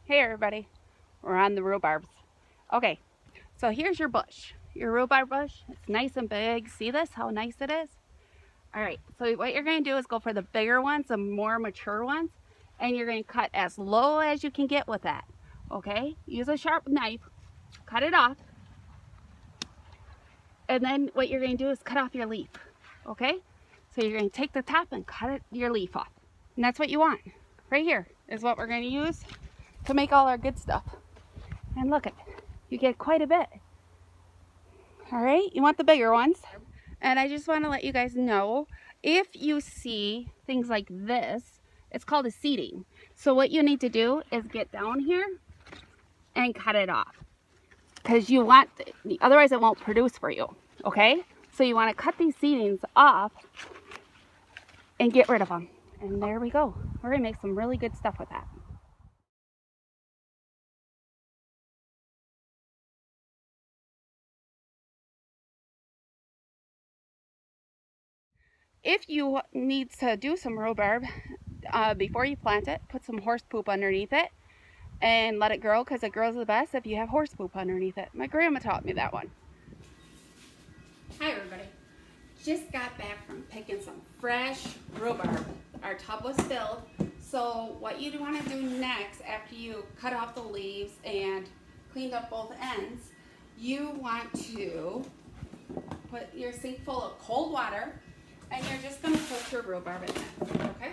Hey everybody, we're on the rhubarbs. Okay, so here's your bush, your rhubarb bush. It's nice and big. See this, how nice it is? All right, so what you're going to do is go for the bigger ones, the more mature ones, and you're going to cut as low as you can get with that. Okay, use a sharp knife, cut it off, and then what you're going to do is cut off your leaf. Okay, so you're going to take the top and cut your leaf off, and that's what you want. Right here is what we're going to use to make all our good stuff. And look at it, you get quite a bit. All right, you want the bigger ones. And I just want to let you guys know, if you see things like this, it's called a seeding. So what you need to do is get down here and cut it off, because you want, otherwise it won't produce for you. Okay, so you want to cut these seedings off and get rid of them. And there we go. We're gonna make some really good stuff with that. If you need to do some rhubarb, before you plant it, put some horse poop underneath it and let it grow, because it grows the best if you have horse poop underneath it. My grandma taught me that one. Hi everybody. Just got back from picking some fresh rhubarb. Our tub was filled. So what you want to do next, after you cut off the leaves and cleaned up both ends, you want to put your sink full of cold water, and you're just going to put your rhubarb in it, okay?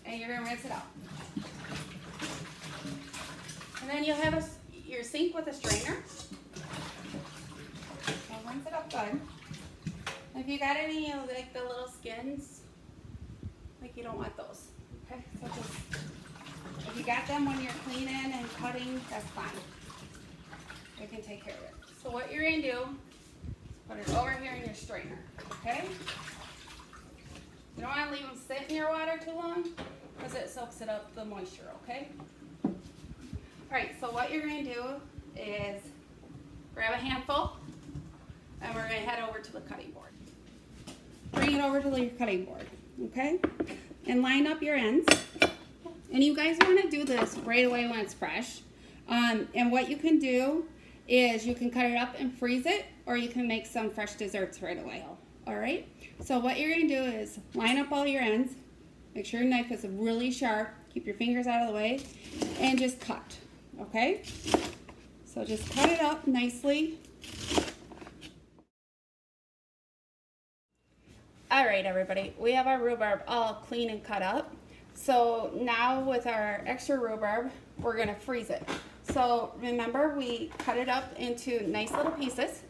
And you're going to rinse it out. And then you'll have your sink with a strainer. So rinse it up good. If you got any like the little skins, like you don't want those, okay? So just, if you got them when you're cleaning and cutting, that's fine. We can take care of it. So what you're going to do, put it over here in your strainer, okay? You don't want to leave them sit in your water too long, because it soaks it up, the moisture, okay? All right, so what you're going to do is grab a handful, and we're going to head over to the cutting board. Bring it over to your cutting board, okay? And line up your ends. And you guys want to do this right away when it's fresh. And what you can do is you can cut it up and freeze it, or you can make some fresh desserts right away. All right, so what you're going to do is line up all your ends, make sure your knife is really sharp, keep your fingers out of the way, and just cut, okay? So just cut it up nicely. All right, everybody, we have our rhubarb all clean and cut up. So now with our extra rhubarb, we're going to freeze it. So remember, we cut it up into nice little pieces.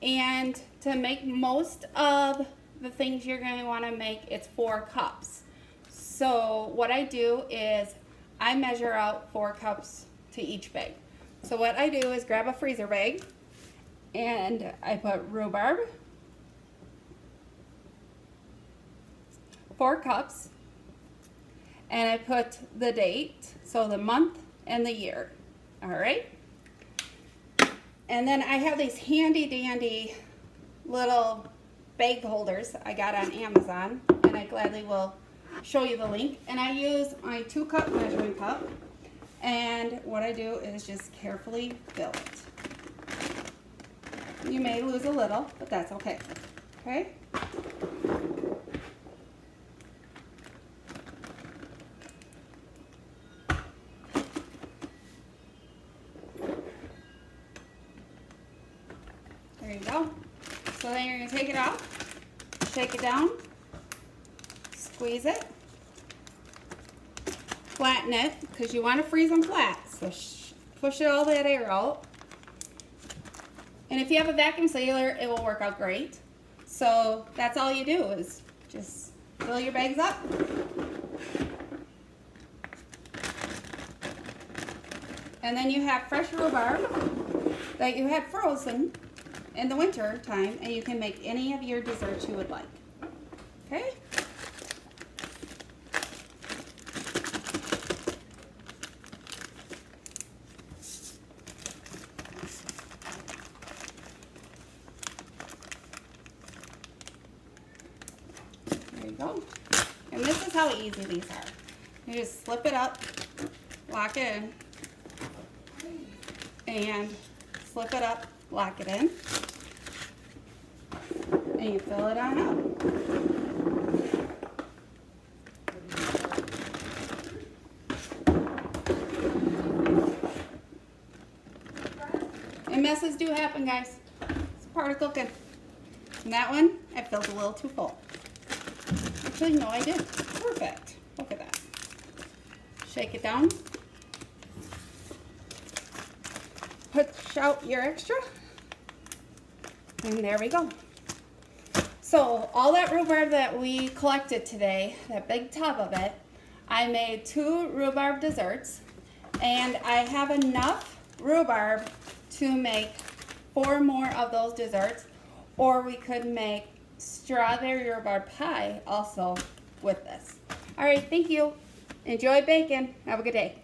And to make most of the things you're going to want to make, it's 4 cups. So what I do is I measure out 4 cups to each bag. So what I do is grab a freezer bag, and I put rhubarb, 4 cups, and I put the date, so the month and the year. All right. And then I have these handy dandy little bag holders I got on Amazon, and I gladly will show you the link. And I use my 2-cup measuring cup, and what I do is just carefully fill it. You may lose a little, but that's okay. Okay? There you go. So then you're going to take it off, shake it down, squeeze it, flatten it, because you want to freeze them flat. So push all that air out. And if you have a vacuum sealer, it will work out great. So that's all you do, is just fill your bags up. And then you have fresh rhubarb that you had frozen in the winter time, and you can make any of your desserts you would like. Okay? There you go. And this is how easy these are. You just slip it up, lock it in, and slip it up, lock it in, and you fill it on up. And messes do happen, guys. It's part of cooking. And that one, I filled a little too full. Actually, no, I did. Perfect. Look at that. Shake it down. Push out your extra. And there we go. So all that rhubarb that we collected today, that big tub of it, I made 2 rhubarb desserts. And I have enough rhubarb to make 4 more of those desserts, or we could make strawberry rhubarb pie also with this. All right, thank you. Enjoy baking. Have a good day.